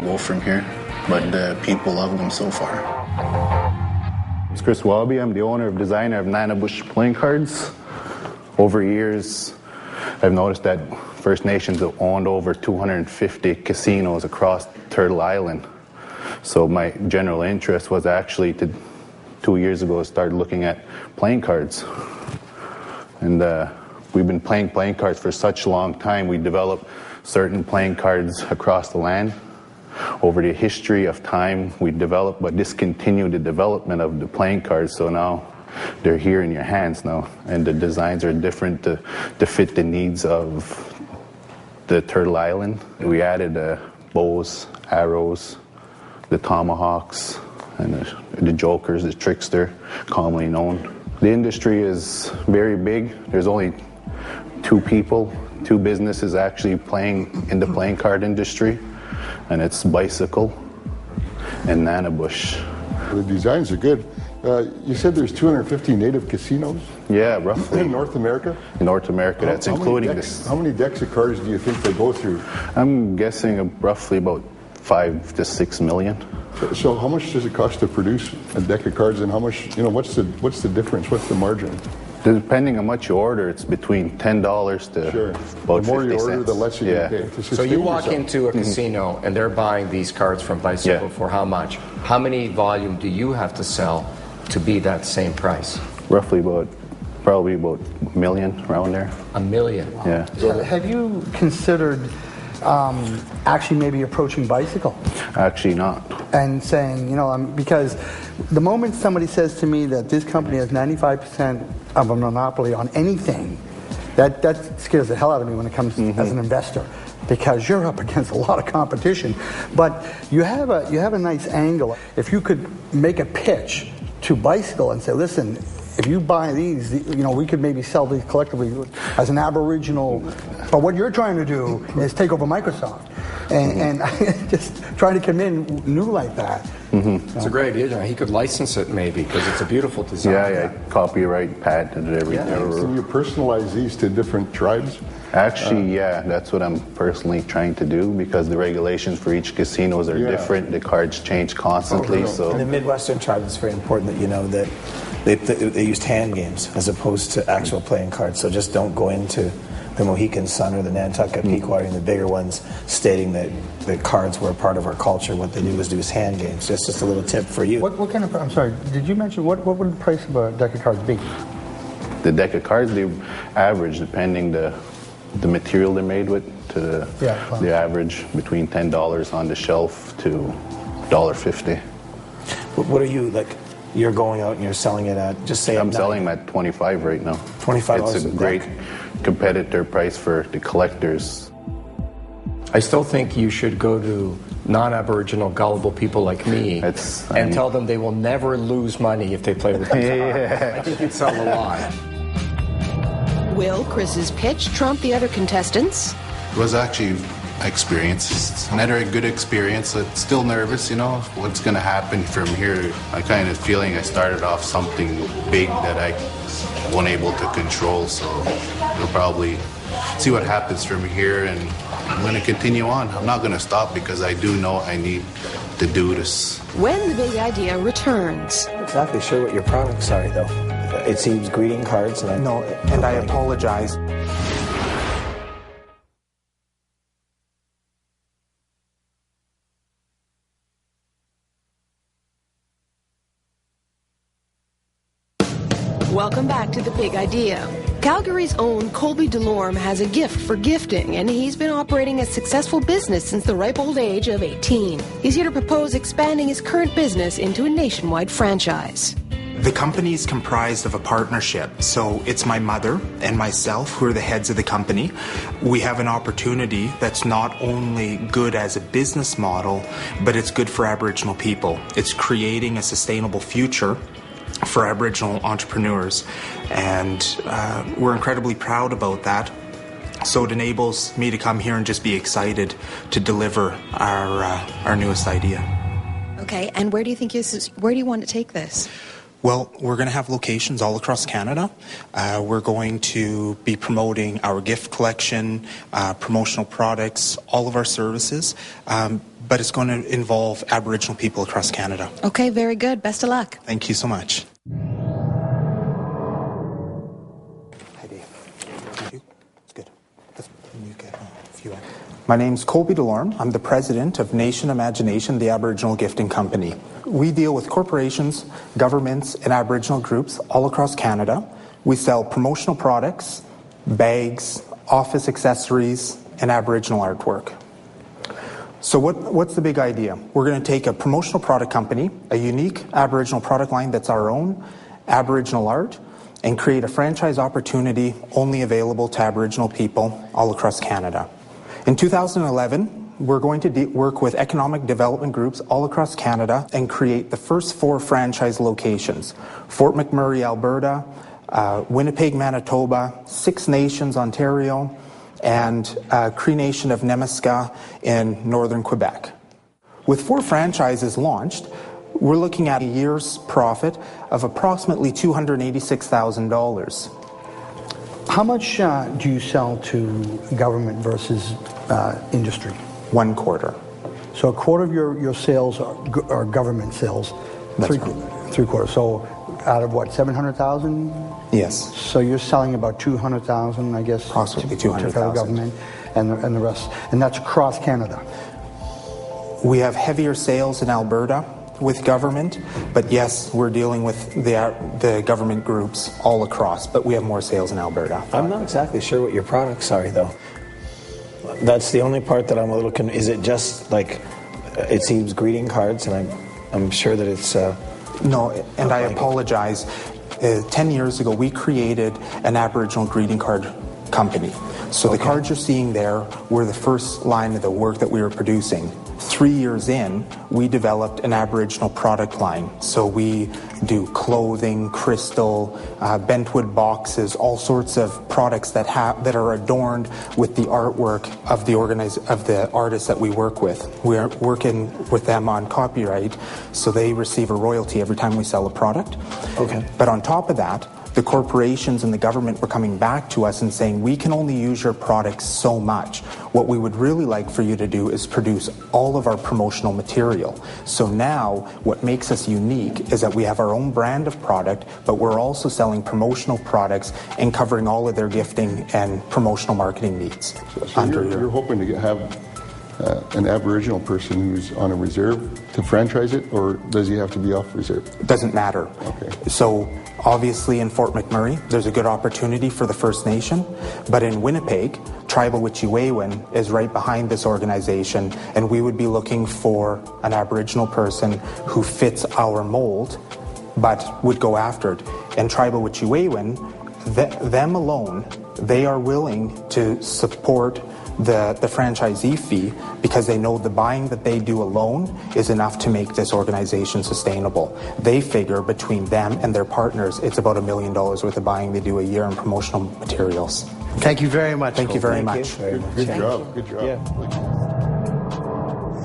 Go from here, but people love them so far. It's Chris Wallaby. I'm the owner and designer of Nanabush playing cards. Over years, I've noticed that First Nations have owned over 250 casinos across Turtle Island. So my general interest was actually 2 years ago start looking at playing cards. And we've been playing cards for such a long time. We developed certain playing cards across the land. Over the history of time, we developed but discontinued the development of the playing cards, so now they're here in your hands now, and the designs are different to fit the needs of the Turtle Island. We added bows, arrows, the tomahawks, and the jokers, the trickster, commonly known. The industry is very big. There's only two businesses actually playing in the playing card industry, and it's Bicycle and Nanabush. The designs are good. You said there's 250 native casinos? Yeah, roughly. In North America? In North America, that's including this. How many decks of cards do you think they go through? I'm guessing roughly about 5 to 6 million. So how much does it cost to produce a deck of cards, and how much, what's the difference? What's the margin? Depending on what you order, it's between $10 to sure. about 50 cents. The more you order, the less you pay. So you walk into a casino and they're buying these cards from Bicycle for how much? How many volume do you have to sell to be that same price? Roughly probably about $1 million, around there. $1 million? Yeah. Have you considered actually maybe approaching Bicycle? Actually not. And saying, because the moment somebody says to me that this company has 95% of a monopoly on anything, that scares the hell out of me when it comes as an investor, because you're up against a lot of competition. But you have a nice angle. If you could make a pitch to Bicycle and say, listen, if you buy these, we could maybe sell these collectively as an Aboriginal. But what you're trying to do is take over Microsoft. And just trying to come in new like that. It's a great idea. He could license it maybe, because it's a beautiful design. Yeah, copyright, patent, and everything. Can you personalize these to different tribes? Actually, that's what I'm personally trying to do, because the regulations for each casinos are different. The cards change constantly. So in the Midwestern tribes, it's very important that you know that they used hand games as opposed to actual playing cards. So just don't go into the Mohican Sun or the Nantucket Pequot and the bigger ones stating that the cards were a part of our culture. What they do is hand games. Just a little tip for you. What kind of, I'm sorry, did you mention, what would the price of a deck of cards be? The deck of cards, they average, depending the material they're made with, to the average between $10 on the shelf to $1.50. What are you, like, you're going out and you're selling it at, just say I'm selling them at $25 right now. $25 It's a great competitor price for the collectors. I still think you should go to non-Aboriginal gullible people like me and tell them they will never lose money if they play with these cards. I think you'd sell a lot. Will Chris's pitch trump the other contestants? It was actually experience. Another good experience. I'm still nervous, what's going to happen from here. I kind of feeling I started off something big that I wasn't able to control, so we'll probably see what happens from here, and I'm going to continue on. I'm not going to stop, because I do know I need to do this. When the big idea returns. I'm not exactly sure what your products are, though. It seems greeting cards, and I apologize. Welcome back to The Big Idea. Calgary's own Colby Delorme has a gift for gifting, and he's been operating a successful business since the ripe old age of 18. He's here to propose expanding his current business into a nationwide franchise. The company is comprised of a partnership, so it's my mother and myself who are the heads of the company. We have an opportunity that's not only good as a business model, but it's good for Aboriginal people. It's creating a sustainable future for Aboriginal entrepreneurs, and we're incredibly proud about that. So it enables me to come here and just be excited to deliver our newest idea. Okay, and where do you think where do you want to take this? Well, we're going to have locations all across Canada. We're going to be promoting our gift collection, promotional products, all of our services. but it's going to involve Aboriginal people across Canada. Okay, very good. Best of luck. Thank you so much. My name's Colby Delorme. I'm the president of Nation Imagination, the Aboriginal Gifting Company. We deal with corporations, governments, and Aboriginal groups all across Canada. We sell promotional products, bags, office accessories, and Aboriginal artwork. So what's the big idea? We're going to take a promotional product company, a unique Aboriginal product line that's our own, Aboriginal art, and create a franchise opportunity only available to Aboriginal people all across Canada. In 2011, we're going to work with economic development groups all across Canada and create the first 4 franchise locations: Fort McMurray, Alberta, Winnipeg, Manitoba, Six Nations, Ontario, and Cree Nation of Nemaska in northern Quebec. With 4 franchises launched, we're looking at a year's profit of approximately $286,000. How much do you sell to government versus industry? 1/4. So a quarter of your sales are government sales. That's Three quarters. So out of what, 700,000? Yes. So you're selling about 200,000, I guess, Approximately to 200,000. federal government, and the rest, and that's across Canada. We have heavier sales in Alberta with government, but yes, we're dealing with the government groups all across, but we have more sales in Alberta. I'm not exactly sure what your products are, though. That's the only part that I'm a little is it just like, it seems greeting cards, and I'm sure that it's... No, and I apologize. 10 years ago, we created an Aboriginal greeting card company. So the cards you're seeing there were the first line of the work that we were producing. 3 years in, we developed an Aboriginal product line. So we do clothing, crystal, bentwood boxes, all sorts of products that are adorned with the artwork of the artists that we work with. We are working with them on copyright, so they receive a royalty every time we sell a product. Okay. But on top of that, the corporations and the government were coming back to us and saying, we can only use your products so much. What we would really like for you to do is produce all of our promotional material. So now what makes us unique is that we have our own brand of product, but we're also selling promotional products and covering all of their gifting and promotional marketing needs. So you're hoping to have an Aboriginal person who's on a reserve to franchise it, or does he have to be off reserve? It doesn't matter. Okay. So obviously in Fort McMurray, there's a good opportunity for the First Nation, but in Winnipeg, Tribal Wet'suwet'en is right behind this organization, and we would be looking for an Aboriginal person who fits our mold, but would go after it. And Tribal Wet'suwet'en, them alone, they are willing to support the franchisee fee because they know the buying that they do alone is enough to make this organization sustainable. They figure between them and their partners, it's about $1 million worth of buying they do a year in promotional materials. Thank you very much. Thank you very much. Good job. Good job.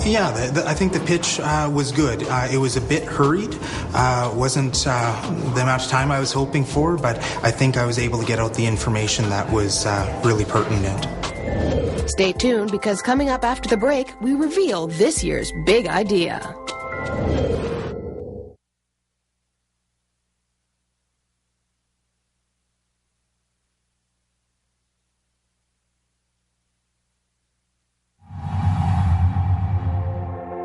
Yeah, I think the pitch was good. It was a bit hurried. Wasn't the amount of time I was hoping for, but I think I was able to get out the information that was really pertinent. Stay tuned, because coming up after the break, we reveal this year's big idea.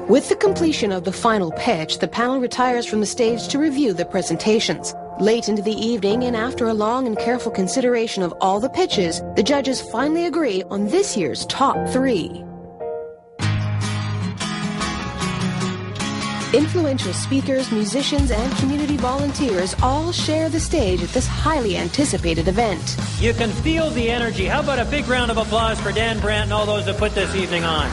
With the completion of the final pitch, the panel retires from the stage to review the presentations. Late into the evening, and after a long and careful consideration of all the pitches, the judges finally agree on this year's top 3. Influential speakers, musicians, and community volunteers all share the stage at this highly anticipated event. You can feel the energy. How about a big round of applause for Dan Brandt and all those that put this evening on?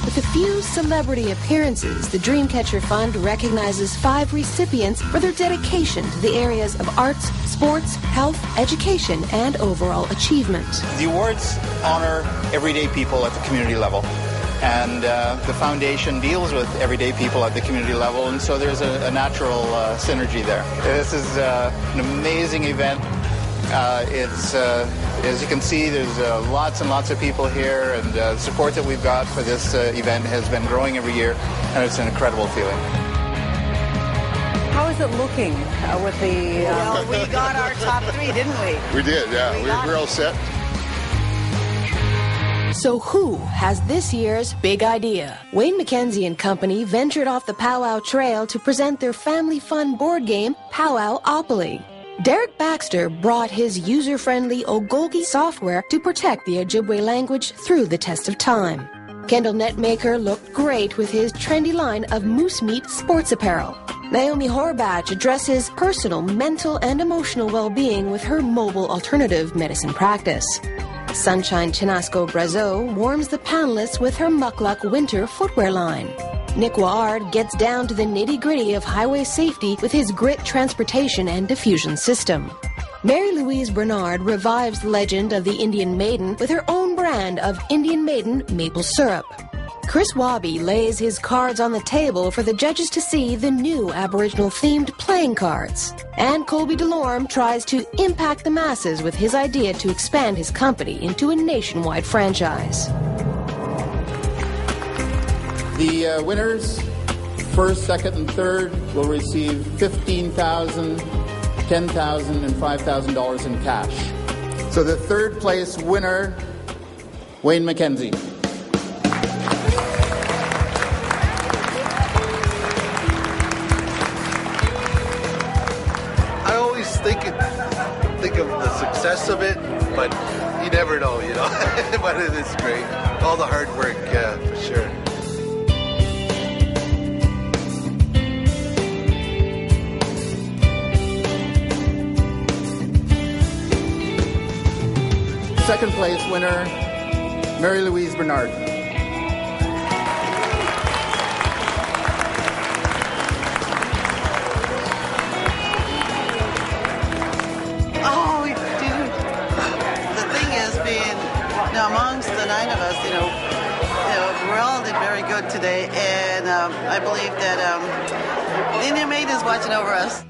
With a few celebrity appearances, the Dreamcatcher Fund recognizes 5 recipients for their dedication to the areas of arts, sports, health, education, and overall achievement. The awards honor everyday people at the community level, and the foundation deals with everyday people at the community level, and so there's a natural synergy there. This is an amazing event. It's As you can see, there's lots and lots of people here, and the support that we've got for this event has been growing every year, and it's an incredible feeling. How is it looking with the... Well, we got our top 3, didn't we? We did, yeah. We're all set. So who has this year's big idea? Wayne Mackenzie and Company ventured off the Powwow Trail to present their family fun board game, Powwow-opoly. Derek Baxter brought his user-friendly Ogolgi software to protect the Ojibwe language through the test of time. Kendall Netmaker looked great with his trendy line of moose meat sports apparel. Naomi Horbatch addresses personal, mental, and emotional well-being with her mobile alternative medicine practice. Sunshine Chinasco Brazo warms the panelists with her Mukluk winter footwear line. Nick Waard gets down to the nitty-gritty of highway safety with his grit transportation and diffusion system. Mary Louise Bernard revives the legend of the Indian Maiden with her own brand of Indian Maiden maple syrup. Chris Wabi lays his cards on the table for the judges to see the new Aboriginal-themed playing cards. And Colby Delorme tries to impact the masses with his idea to expand his company into a nationwide franchise. The winners, first, second, and third, will receive $15,000, $10,000, and $5,000 in cash. So the third place winner, Wayne Mackenzie. Think of the success of it, but you never know, you know. But it is great. All the hard work, for sure. Second place winner, Mary Louise Bernard. Amongst the 9 of us, we all did very good today, and I believe that the Indian Maiden is watching over us.